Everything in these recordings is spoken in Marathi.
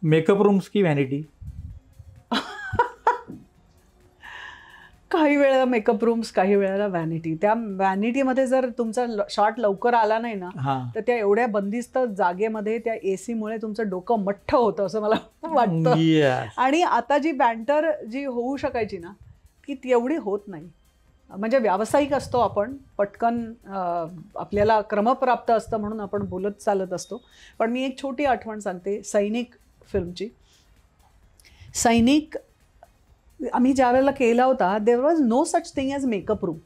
मेकअप रूम्स की व्हॅनिटी? काही वेळा मेकअप रूम्स, काही वेळेला व्हॅनिटी. त्या व्हॅनिटीमध्ये जर तुमचा शॉट लवकर आला नाही ना, तर त्या एवढ्या बंदिस्त जागेमध्ये त्या एसीमुळे तुमचं डोकं मठ्ठ होतं असं मला वाटतं. Yes. आणि आता जी बँटर जी होऊ शकायची ना, ती तेवढी होत नाही. म्हणजे व्यावसायिक असतो आपण, पटकन आपल्याला क्रमप्राप्त असतं म्हणून आपण बोलत चालत असतो. पण मी एक छोटी आठवण सांगते सैनिक फिल्मची. सैनिक आम्ही ज्या वेळेला केला होता, there was no such thing as makeup room.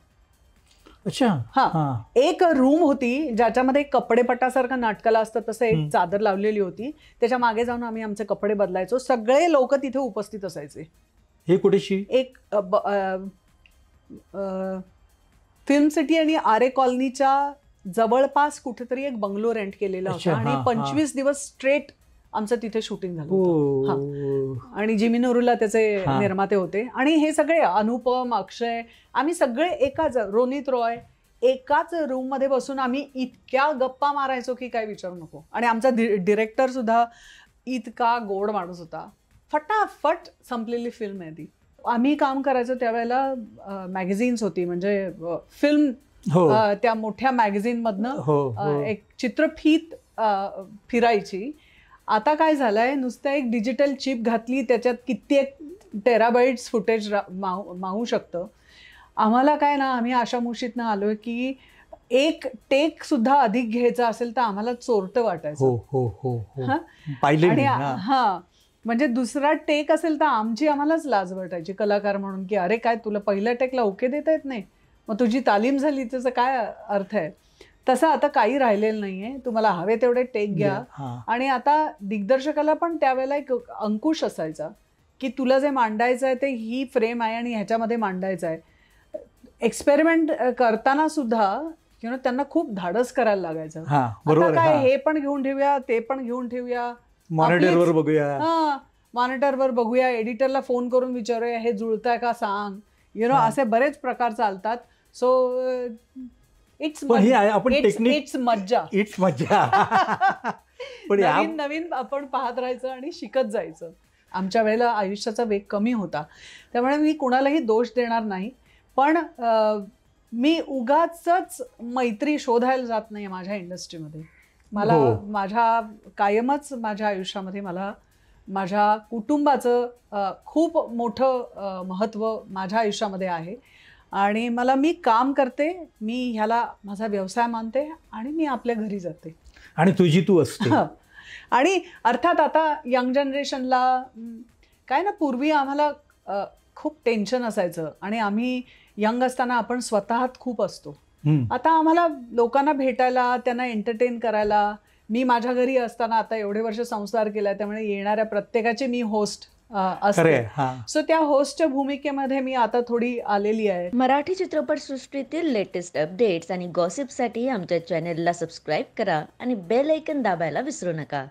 अच्छा. हां, एक रूम होती ज्याच्यामध्ये कपडेपटासारखं नाटकाला असतं तसं एक चादर लावलेली होती. त्याच्या मागे जाऊन आम्ही आमचे कपडे बदलायचो. सगळे लोक तिथे उपस्थित असायचे. हे कुठेशी? एक फिल्म सिटी आणि आरे कॉलनीच्या जवळपास कुठेतरी एक बंगलो रेंट केलेला होता आणि 25 दिवस स्ट्रेट आमचं तिथे शूटिंग झालं होतं. आणि जिमी नोरूला त्याचे निर्माते होते. आणि हे सगळे अनुपम, अक्षय, आम्ही सगळे एकाच, रोनित रॉय, एकाच रूम मध्ये बसून आम्ही इतक्या गप्पा मारायचो की काय विचारू नको. आणि आमचा डिरेक्टर सुद्धा इतका गोड माणूस होता. फटाफट संपलेली फिल्म आहे ती. आम्ही काम करायचो त्यावेळेला मॅगझिन्स होती, म्हणजे फिल्म, त्या मोठ्या मॅगझिन मधनं एक चित्रफीत फिरायची. आता काय झालंय, नुसतं एक डिजिटल चिप घातली, त्याच्यात कित्येक टेराबाइट्स फुटेज मावू शकतं. आम्हाला काय ना, आम्ही अशा मुशीतनं आलोय की एक टेक सुद्धा अधिक घ्यायचा असेल तर आम्हाला चोरटं वाटायचं. आणि म्हणजे दुसरा टेक असेल तर आम्हालाच लाज वाटायची कलाकार म्हणून, की अरे काय तुला पहिल्या टेकला ओके देता येत नाही, मग तुझी तालीम झाली त्याचा काय अर्थ आहे. तसं आता काही राहिलेलं नाहीये. तुम्हाला हवे तेवढे टेक घ्या. आणि आता दिग्दर्शकाला पण त्यावेळेला एक अंकुश असायचा की तुला जे मांडायचं आहे ते ही फ्रेम आहे आणि ह्याच्यामध्ये मांडायचं आहे. एक्सपेरिमेंट करताना सुद्धा त्यांना खूप धाडस करायला लागायचं. आता काय हे पण घेऊन ठेवूया, ते पण घेऊन ठेवूया, मॉनिटरवर बघूया, मॉनिटरवर बघूया, एडिटरला फोन करून विचारूया हे जुळतंय का सांग, असे बरेच प्रकार चालतात. सो इट्स मज्जा. नवीन नवीन आपण पाहत राहायचं आणि शिकत जायचं. आमच्या वेळेला आयुष्याचा वेग कमी होता, त्यामुळे मी कुणालाही दोष देणार नाही. पण मी उगाचच मैत्री शोधायला जात नाही माझ्या इंडस्ट्रीमध्ये. मला कायमच माझ्या आयुष्यामध्ये मला माझ्या कुटुंबाचं खूप मोठं महत्त्व माझ्या आयुष्यामध्ये आहे. आणि मी काम करते, मी ह्याला माझा व्यवसाय मानते आणि मी आपल्या घरी जाते आणि तुझी तू असते. आणि अर्थात आता यंग जनरेशनला काय ना, पूर्वी आम्हाला खूप टेन्शन असायचं आणि आम्ही यंग असताना आपण स्वतःत खूप असतो. आता आम्हाला लोकांना भेटायला, त्यांना एंटरटेन करायला, मी माझ्या घरी असताना आता एवढे वर्ष संसार केलाय, त्यामुळे येणाऱ्या प्रत्येकाचे मी होस्ट असते. सो त्या होस्टच्या भूमिकेमध्ये मी आता थोडी आलेली आहे. मराठी चित्रपटसृष्टीतील लेटेस्ट अपडेट्स आणि गॉसिपसाठी आमच्या चॅनेलला सबस्क्राईब करा आणि बेल आयकॉन दाबायला विसरू नका.